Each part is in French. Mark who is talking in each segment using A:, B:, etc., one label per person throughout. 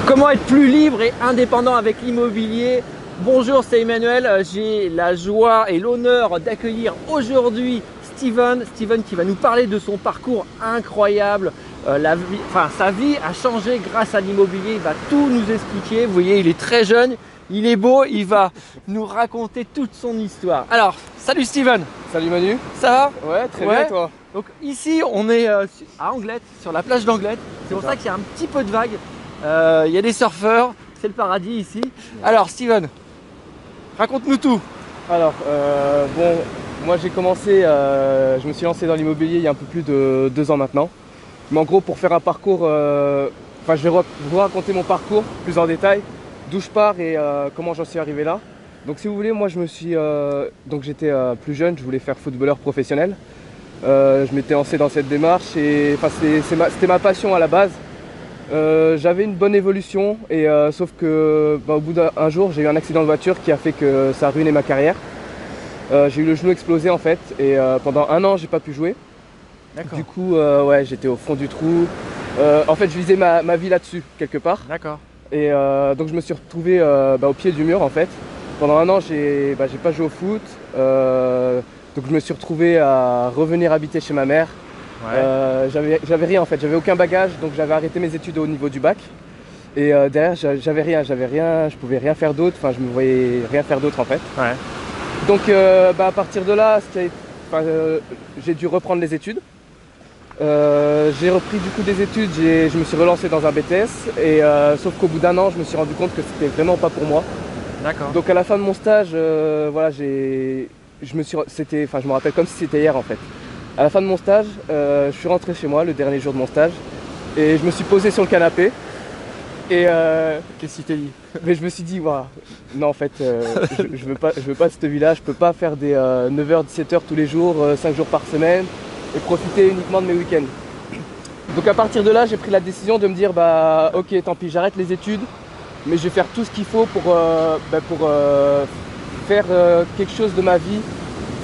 A: Comment être plus libre et indépendant avec l'immobilier? Bonjour, c'est Emmanuel. J'ai la joie et l'honneur d'accueillir aujourd'hui Steven qui va nous parler de son parcours incroyable. Sa vie a changé grâce à l'immobilier. Il va tout nous expliquer. Vous voyez, il est très jeune, il est beau, il va nous raconter toute son histoire. Alors, salut Steven.
B: Salut Manu.
A: Ça va?
B: Ouais, très bien toi.
A: Donc ici, on est à Anglette, sur la plage d'Anglette. C'est pour ça qu'il y a un petit peu de vagues. Il y a des surfeurs, c'est le paradis ici. Alors Steven, raconte-nous tout.
B: Alors, bon, moi j'ai commencé, je me suis lancé dans l'immobilier il y a un peu plus de 2 ans maintenant. Mais en gros, pour faire un parcours, je vais vous raconter mon parcours plus en détail, d'où je pars et comment j'en suis arrivé là. Donc si vous voulez, moi j'étais plus jeune, je voulais faire footballeur professionnel. Je m'étais lancé dans cette démarche et c'était ma passion à la base. J'avais une bonne évolution et sauf que au bout d'un jour j'ai eu un accident de voiture qui a fait que ça a ruiné ma carrière. J'ai eu le genou explosé en fait et pendant 1 an j'ai pas pu jouer. Du coup ouais, j'étais au fond du trou. En fait je visais ma vie là-dessus quelque part.
A: D'accord.
B: Et donc je me suis retrouvé au pied du mur en fait. Pendant 1 an j'ai pas joué au foot. Donc je me suis retrouvé à revenir habiter chez ma mère. Ouais. J'avais rien en fait, j'avais aucun bagage, donc j'avais arrêté mes études au niveau du bac. Et derrière j'avais rien, je pouvais rien faire d'autre, je me voyais rien faire d'autre en fait.
A: Ouais.
B: Donc à partir de là, j'ai dû reprendre les études. J'ai repris du coup des études, je me suis relancé dans un BTS et sauf qu'au bout d'1 an je me suis rendu compte que c'était vraiment pas pour moi.
A: D'accord.
B: Donc à la fin de mon stage, voilà, je me rappelle comme si c'était hier en fait. À la fin de mon stage, je suis rentré chez moi le dernier jour de mon stage et je me suis posé sur le canapé et
A: qu'est-ce qu'il t'a dit?
B: Mais je me suis dit waouh, non en fait je veux pas de cette vie là, je peux pas faire des 9h-17h tous les jours, 5 jours par semaine et profiter uniquement de mes week-ends. Donc à partir de là j'ai pris la décision de me dire ok tant pis, j'arrête les études mais je vais faire tout ce qu'il faut pour faire quelque chose de ma vie.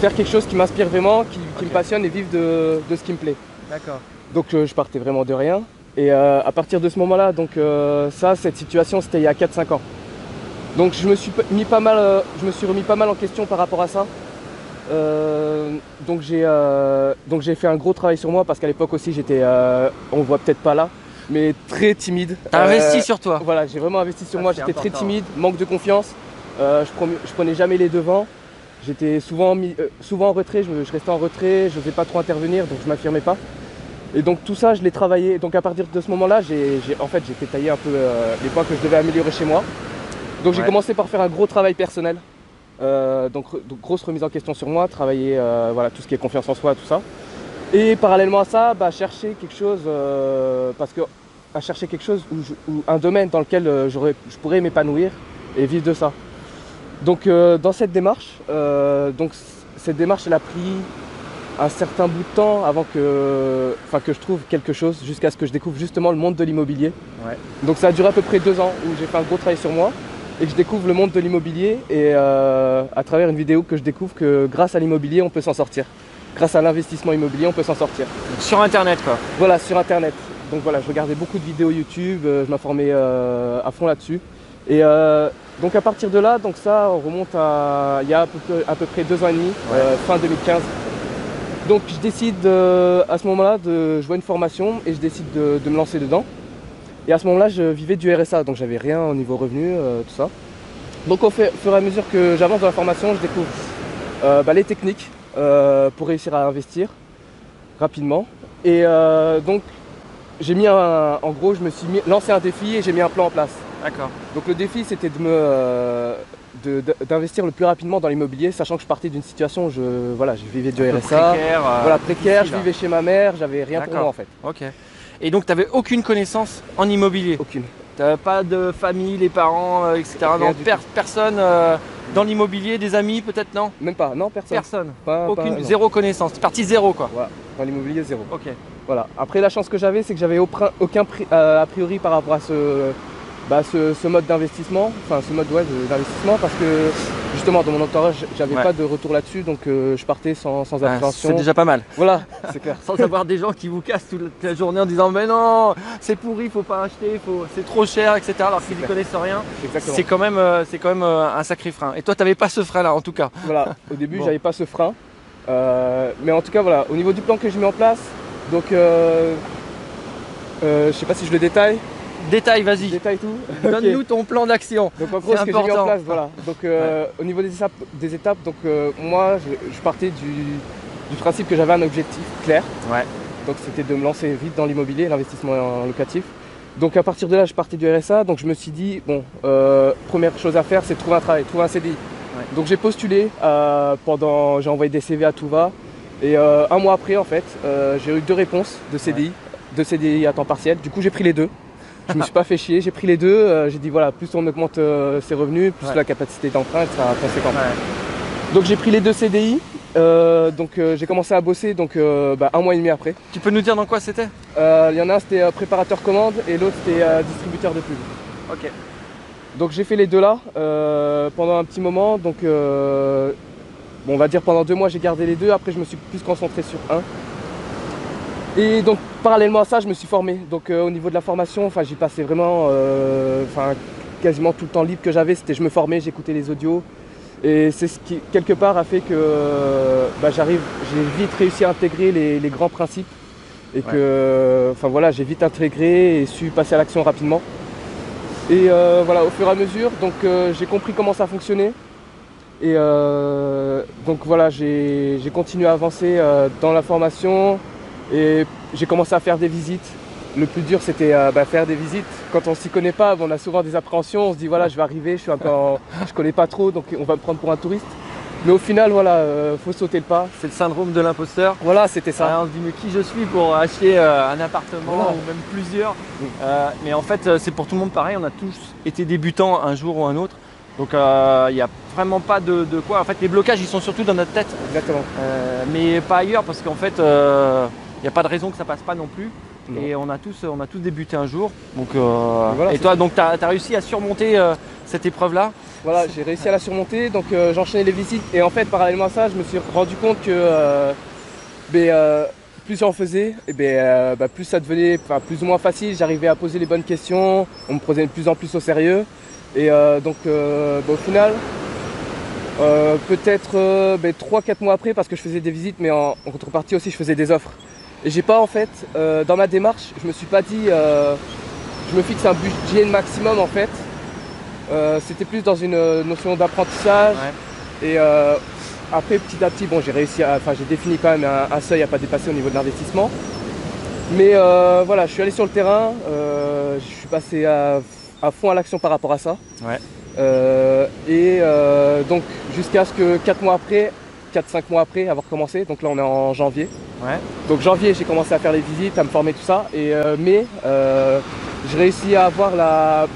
B: Faire quelque chose qui m'inspire vraiment, qui me passionne et vivre de ce qui me plaît.
A: D'accord.
B: Donc je partais vraiment de rien. Et à partir de ce moment-là, cette situation c'était il y a 4-5 ans. Donc je me suis remis pas mal en question par rapport à ça. Donc j'ai fait un gros travail sur moi parce qu'à l'époque aussi j'étais, on voit peut-être pas là, mais très timide.
A: T'as investi sur toi?
B: Voilà, j'ai vraiment investi sur moi, j'étais très timide, manque de confiance, je prenais jamais les devants. J'étais souvent en retrait, je restais en retrait, je n'osais pas trop intervenir, donc je m'affirmais pas. Et donc tout ça, je l'ai travaillé. Donc à partir de ce moment-là, j'ai détaillé un peu les points que je devais améliorer chez moi. Donc j'ai commencé par faire un gros travail personnel. Donc grosse remise en question sur moi, travailler voilà, tout ce qui est confiance en soi, tout ça. Et parallèlement à ça, chercher quelque chose, ou un domaine dans lequel je pourrais m'épanouir et vivre de ça. Donc dans cette démarche, elle a pris un certain bout de temps avant que je trouve quelque chose, jusqu'à ce que je découvre justement le monde de l'immobilier. Ouais. Donc ça a duré à peu près 2 ans où j'ai fait un gros travail sur moi et que je découvre le monde de l'immobilier et à travers une vidéo que je découvre que grâce à l'immobilier on peut s'en sortir. Grâce à l'investissement immobilier on peut s'en sortir.
A: Donc, sur internet quoi?
B: Voilà, sur internet. Donc voilà, je regardais beaucoup de vidéos YouTube, je m'informais à fond là-dessus. Et donc à partir de là, ça on remonte à il y a à peu près 2 ans et demi, fin 2015. Donc je décide à ce moment-là je vois une formation et je décide de me lancer dedans. Et à ce moment-là, je vivais du RSA, donc j'avais rien au niveau revenu, tout ça. Donc au fur et à mesure que j'avance dans la formation, je découvre les techniques pour réussir à investir rapidement. Et donc j'ai mis en gros, je me suis lancé un défi et j'ai mis un plan en place.
A: D'accord.
B: Donc le défi c'était d'investir le plus rapidement dans l'immobilier, sachant que je partais d'une situation où je vivais du RSA, précaire, je vivais chez ma mère, j'avais rien pour moi en fait.
A: Ok. Et donc tu n'avais aucune connaissance en immobilier?
B: Aucune.
A: Tu n'avais pas de famille, les parents, etc. Non, personne dans l'immobilier, des amis peut-être? Non?
B: Même pas, non, personne.
A: Personne. Zéro connaissance. Tu es parti zéro quoi.
B: Voilà, dans l'immobilier zéro.
A: Ok.
B: Voilà. Après la chance que j'avais, c'est que j'avais aucun a priori par rapport à ce mode d'investissement, enfin ce mode d'investissement, parce que justement dans mon entourage j'avais pas de retour là-dessus, donc je partais sans appréhension.
A: C'est déjà pas mal.
B: Voilà, c'est clair.
A: Sans avoir des gens qui vous cassent toute la journée en disant mais non, c'est pourri, faut pas acheter, c'est trop cher, etc. Alors qu'ils n'y connaissent rien. C'est quand même un sacré frein. Et toi, tu n'avais pas ce frein là en tout cas.
B: Voilà, au début j'avais pas ce frein. Mais en tout cas voilà, au niveau du plan que je mets en place, donc je sais pas si je le détaille.
A: Détail, vas-y.
B: Détaille tout.
A: Donne-nous ton plan d'action.
B: Donc en gros ce que j'ai mis en place, voilà. Donc au niveau des étapes, donc moi je partais du principe que j'avais un objectif clair.
A: Ouais.
B: Donc c'était de me lancer vite dans l'immobilier, l'investissement locatif. Donc à partir de là je partais du RSA, donc je me suis dit bon, première chose à faire c'est de trouver un travail, trouver un CDI. Ouais. Donc j'ai postulé, j'ai envoyé des CV à tout va. Et un mois après en fait, j'ai eu 2 réponses de CDI, de CDI à temps partiel. Du coup j'ai pris les 2. Je me suis pas fait chier, j'ai pris les 2. J'ai dit voilà, plus on augmente ses revenus, plus la capacité d'emprunt sera conséquente. Ouais. Donc j'ai pris les 2 CDI. J'ai commencé à bosser un mois et demi après.
A: Tu peux nous dire dans quoi c'était?
B: Il y en a un c'était préparateur commande et l'autre c'était distributeur de pub.
A: Ok.
B: Donc j'ai fait les 2 là pendant un petit moment. Donc on va dire pendant 2 mois j'ai gardé les 2. Après je me suis plus concentré sur un. Et donc parallèlement à ça je me suis formé. Donc au niveau de la formation, j'y passais vraiment quasiment tout le temps libre que j'avais, c'était je me formais, j'écoutais les audios. Et c'est ce qui quelque part a fait que j'ai vite réussi à intégrer les grands principes. Et que j'ai vite intégré et su passer à l'action rapidement. Et au fur et à mesure, donc j'ai compris comment ça fonctionnait. Et j'ai continué à avancer dans la formation. Et j'ai commencé à faire des visites. Le plus dur c'était faire des visites. Quand on s'y connaît pas, on a souvent des appréhensions. On se dit voilà, je vais arriver, je connais pas trop, donc on va me prendre pour un touriste. Mais au final, faut sauter le pas.
A: C'est le syndrome de l'imposteur.
B: Voilà, c'était ça.
A: On se dit mais qui je suis pour acheter un appartement ou même plusieurs. Mais en fait, c'est pour tout le monde pareil. On a tous été débutants un jour ou un autre. Donc il n'y a vraiment pas de quoi. En fait, les blocages, ils sont surtout dans notre tête.
B: Exactement.
A: Mais pas ailleurs, parce qu'en fait, il n'y a pas de raison que ça passe pas non plus. Non. Et on a tous débuté un jour. Donc, et toi, donc tu as réussi à surmonter cette épreuve-là?
B: Voilà, j'ai réussi à la surmonter. Donc j'enchaînais les visites. Et en fait, parallèlement à ça, je me suis rendu compte que plus j'en faisais, plus ça devenait plus ou moins facile. J'arrivais à poser les bonnes questions. On me prenait de plus en plus au sérieux. Et au final, peut-être 3-4 mois après, parce que je faisais des visites, mais en contrepartie aussi je faisais des offres. Et j'ai pas dans ma démarche, je me suis pas dit, je me fixe un budget maximum en fait. C'était plus dans une notion d'apprentissage. Ouais. Et après petit à petit, j'ai réussi j'ai défini quand même un seuil à pas dépasser au niveau de l'investissement. Mais je suis allé sur le terrain, je suis passé à fond à l'action par rapport à ça.
A: Ouais.
B: Donc jusqu'à ce que 4-5 mois après avoir commencé, donc là on est en janvier.
A: Ouais.
B: Donc janvier j'ai commencé à faire les visites, à me former tout ça. Et mai, j'ai réussi à avoir la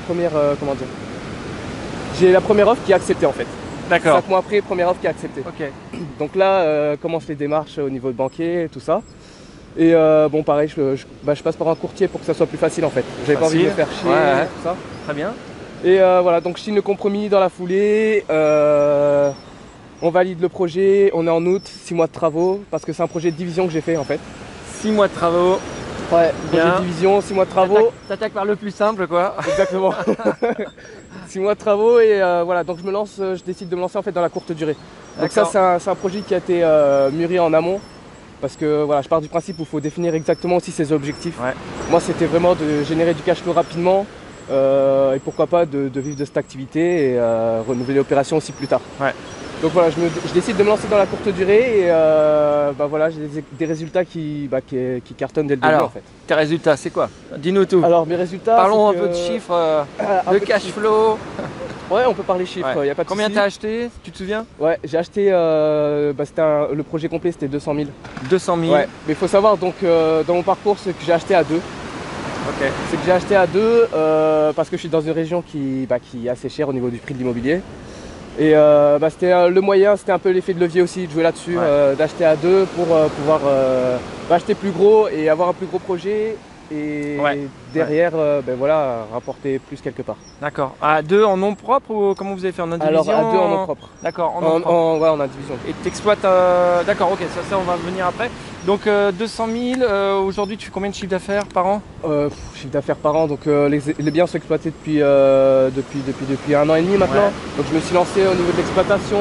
B: première, j'ai la première offre qui est acceptée en fait.
A: D'accord.
B: 5 mois après, première offre qui est acceptée.
A: Ok.
B: Donc là, commence les démarches au niveau de banquier et tout ça. Et pareil, je passe par un courtier pour que ça soit plus facile en fait. J'avais pas envie de me faire chier, tout ça.
A: Très bien.
B: Et donc je signe le compromis dans la foulée. On valide le projet, on est en août, 6 mois de travaux, parce que c'est un projet de division que j'ai fait en fait.
A: 6 mois de travaux.
B: Ouais, projet de division, 6 mois de travaux.
A: T'attaques par le plus simple quoi.
B: Exactement. 6 mois de travaux et donc je décide de me lancer en fait dans la courte durée. Donc ça c'est un projet qui a été mûri en amont. Parce que je pars du principe où il faut définir exactement aussi ses objectifs. Ouais. Moi c'était vraiment de générer du cash flow rapidement et pourquoi pas de vivre de cette activité et renouveler l'opération aussi plus tard. Ouais. Donc voilà, je décide de me lancer dans la courte durée et j'ai des résultats qui cartonnent dès le début en fait.
A: Tes résultats c'est quoi? Dis-nous tout.
B: Alors mes résultats.
A: Parlons un peu de chiffres, de cash flow.
B: Ouais, on peut parler chiffres, y a pas de
A: Combien
B: souci.
A: t'as acheté, tu te souviens?
B: Ouais, j'ai acheté, le projet complet c'était 200 000.
A: 200 000.
B: Ouais, mais il faut savoir donc dans mon parcours ce que j'ai acheté à 2.
A: Ok.
B: C'est que j'ai acheté à 2 parce que je suis dans une région qui est assez chère au niveau du prix de l'immobilier. Et c'était le moyen, c'était un peu l'effet de levier aussi de jouer là-dessus, d'acheter à 2 pour pouvoir acheter plus gros et avoir un plus gros projet et
A: Ouais.
B: derrière, ben voilà, rapporter plus quelque part.
A: D'accord. À 2 en nom propre ou comment vous avez fait en indivision?
B: Alors à 2 en nom propre.
A: D'accord, en nom propre.
B: Ouais, en indivision.
A: Et tu exploites. D'accord, ok, ça on va venir après. Donc 200 000, aujourd'hui tu fais combien de chiffre d'affaires par an?
B: Chiffre d'affaires par an, donc les biens sont exploités depuis 1 an et demi maintenant.
A: Ouais.
B: Donc je me suis lancé au niveau de l'exploitation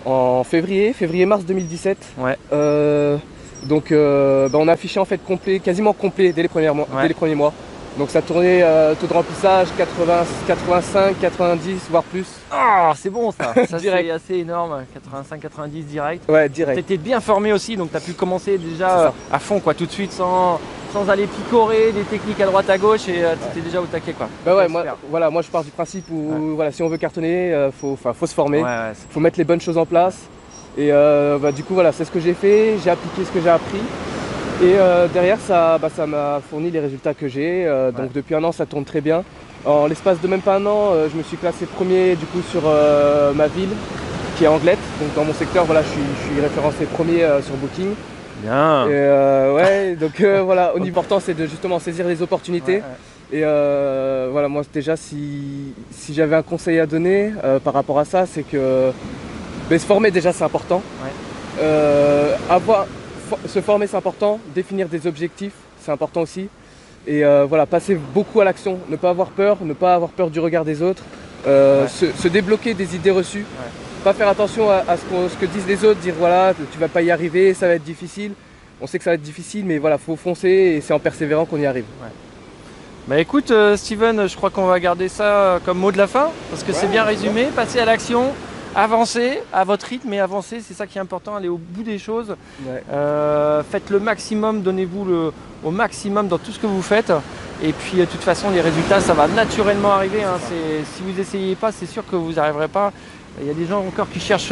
B: en février-mars 2017.
A: Ouais.
B: Donc on a affiché en fait complet, quasiment complet dès les premiers mois.
A: Ouais.
B: Dès les premiers mois. Donc ça tournait taux de remplissage 80, 85, 90 voire plus.
A: Ah, c'est bon ça. Ça
B: Direct.
A: c'est assez énorme. 85-90 direct.
B: Ouais, direct.
A: T'étais bien formé aussi, donc tu as pu commencer
B: C'est
A: déjà
B: ça.
A: à fond quoi, tout de suite sans aller picorer des techniques à droite à gauche et tu étais déjà au taquet quoi.
B: Bah ouais,
A: Super.
B: moi je pars du principe où voilà, si on veut cartonner, faut se former,
A: Ouais, ouais, c'est-
B: faut mettre les bonnes choses en place. Et du coup voilà, c'est ce que j'ai fait, j'ai appliqué ce que j'ai appris. Et derrière ça m'a fourni les résultats que j'ai. Donc depuis 1 an ça tourne très bien. En l'espace de même pas 1 an, je me suis classé premier du coup sur ma ville qui est Anglette. Donc dans mon secteur voilà, je suis référencé premier sur Booking.
A: Bien.
B: Et ouais, donc voilà, au niveau important c'est de justement saisir les opportunités.
A: Ouais,
B: Et voilà, moi déjà si j'avais un conseil à donner par rapport à ça, c'est que se former déjà c'est important.
A: Ouais.
B: Se former c'est important, définir des objectifs c'est important aussi. Et voilà, passer beaucoup à l'action, ne pas avoir peur du regard des autres, se débloquer des idées reçues, pas faire attention à ce que disent les autres, dire voilà tu vas pas y arriver, ça va être difficile. On sait que ça va être difficile mais voilà, faut foncer et c'est en persévérant qu'on y arrive.
A: Bah écoute Steven, je crois qu'on va garder ça comme mot de la fin parce que c'est bien résumé, passer à l'action, avancer à votre rythme et avancer, c'est ça qui est important, aller au bout des choses.
B: Ouais.
A: Faites le maximum, donnez-vous au maximum dans tout ce que vous faites et puis de toute façon les résultats ça va naturellement arriver, hein. Si vous essayez pas c'est sûr que vous n'arriverez pas. Il y a des gens encore qui cherchent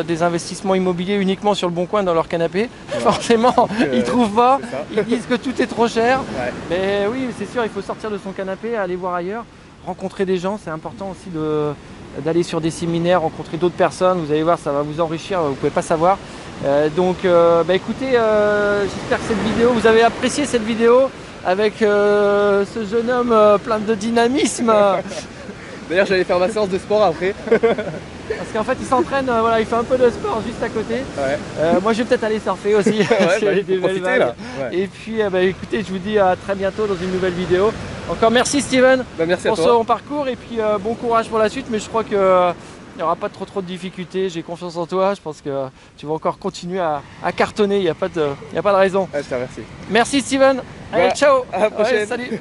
A: des investissements immobiliers uniquement sur le bon coin dans leur canapé. Ouais. Forcément, ils trouvent pas, ils disent que tout est trop cher. Ouais. Mais oui, c'est sûr, il faut sortir de son canapé, aller voir ailleurs, rencontrer des gens. C'est important aussi d'aller sur des séminaires, rencontrer d'autres personnes. Vous allez voir, ça va vous enrichir, vous ne pouvez pas savoir. Écoutez, j'espère que cette vidéo, vous avez apprécié cette vidéo avec ce jeune homme plein de dynamisme.
B: D'ailleurs, j'allais faire ma séance de sport après.
A: Parce qu'en fait, il s'entraîne, voilà, il fait un peu de sport juste à côté. Ouais. Moi, je vais peut-être aller surfer aussi.
B: Là. Ouais.
A: Et puis, écoutez, je vous dis à très bientôt dans une nouvelle vidéo. Encore merci Steven
B: merci
A: pour son parcours et puis bon courage pour la suite. Mais je crois qu'il n'y aura pas trop de difficultés. J'ai confiance en toi. Je pense que tu vas encore continuer à cartonner. Il n'y a pas de raison.
B: Je te remercie.
A: Merci Steven. Allez, ciao.
B: À la prochaine.
A: Salut.